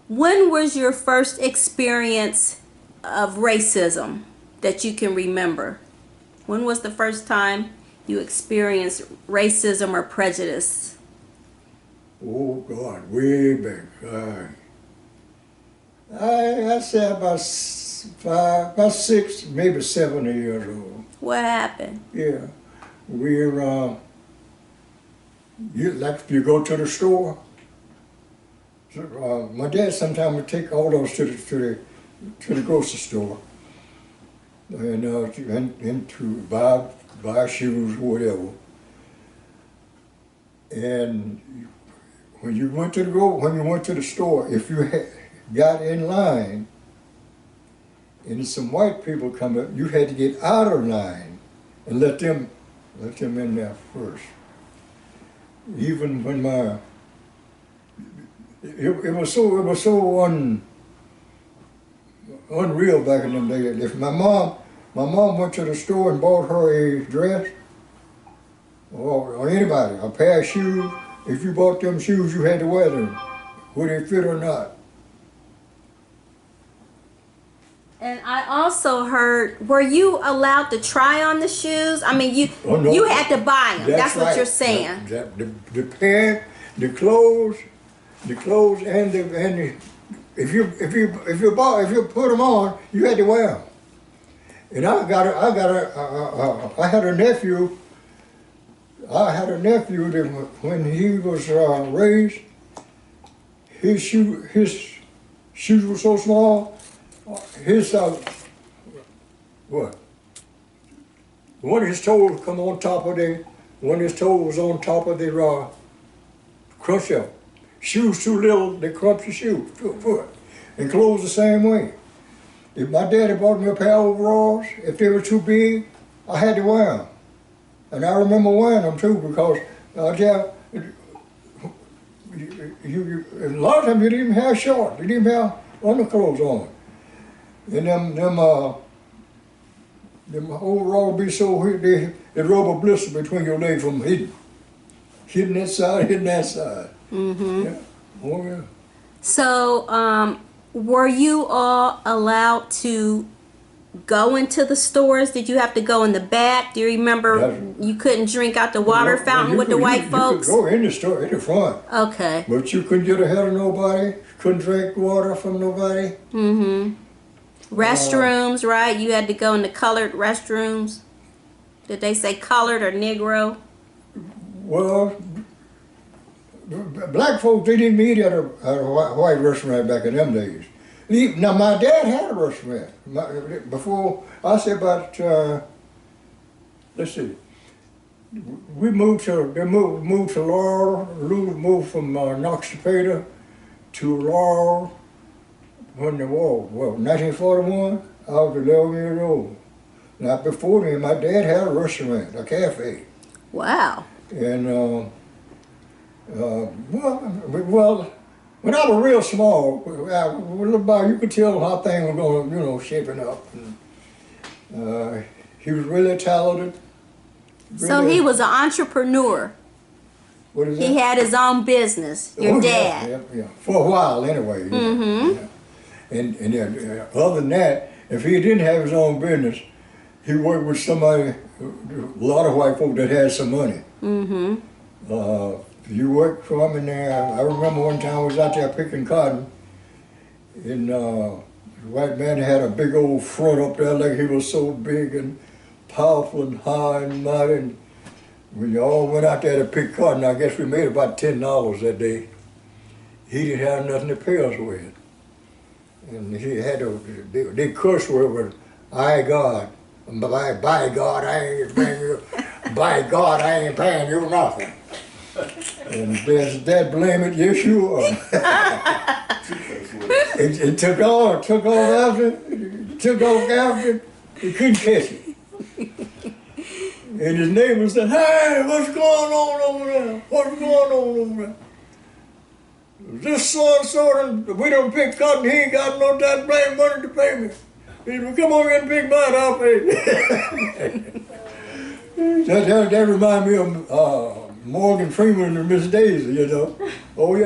When was your first experience of racism that you can remember? When was the first time you experienced racism or prejudice? Oh God, way back. I say about 6, maybe 7 years old. What happened? Yeah, we're you go to the store. So, my dad sometimes would take all those to the grocery store, and to buy shoes or whatever. And when you went to the store, if you got in line and some white people come up, you had to get out of line and let them in there first. Even when it was so unreal back in them days. If my mom went to the store and bought her a dress, or anybody, a pair of shoes, if you bought them shoes, you had to wear them, whether they fit or not. And I also heard, were you allowed to try on the shoes? I mean, No, you had to buy them. That's what right. you're saying. The pants, the clothes, and if you put them on, you had to wear them. And I had a nephew. I had a nephew that when he was raised, his shoes were so small. His one of his toes come on top of one of his toes was on top of the crunch up. Shoes too little, they crump your shoe foot. And clothes the same way. If my daddy bought me a pair of overalls, if they were too big, I had to wear them. And I remember wearing them too because a lot of times you didn't even have shorts, you didn't even have underclothes on. And them overalls be so they rub a blister between your legs from hitting that side, hitting that side. Mm-hmm. Yeah. Oh yeah. So, were you all allowed to go into the stores? Did you have to go in the back? Do you remember you couldn't drink out the water fountain with the white folks? You could go in the store, in the front. Okay. But you couldn't get ahead of nobody, couldn't drink water from nobody. Mm-hmm. Restrooms, right? You had to go in the colored restrooms. Did they say colored or Negro? Well, black folks, they didn't eat at a white restaurant back in them days. Now, my dad had a restaurant. Before, I say about, let's see, they moved to Laurel, moved from Knox to Laurel when the war, 1941, I was 11 years old. Now, before then, my dad had a restaurant, a cafe. Wow. And, well, when I was real small, you could tell how things were going, shaping up. And, he was really talented. So he was an entrepreneur. What is that? He had his own business, your dad. Yeah. For a while, anyway. Yeah. Mm-hmm. Yeah. And other than that, if he didn't have his own business, he worked with somebody, a lot of white folk that had some money. Mm-hmm. You worked for him, and I remember one time I was out there picking cotton, and the white man had a big old front up there, like he was so big and powerful and high and mighty. And we all went out there to pick cotton. I guess we made about $10 that day. He didn't have nothing to pay us with. And he had they curse word with, "I God, by God, I ain't paying you. By God, I ain't paying you nothing." And does that blame it? Yes, you are. it took off after, he couldn't catch it. And his neighbor said, "Hey, what's going on over there? What's going on over there? This so-and-so, we don't pick cotton, he ain't got no that blame money to pay me. He said, come over here and pick mine, I'll pay you." that reminds me of Morgan Freeman and Miss Daisy, Oh yeah.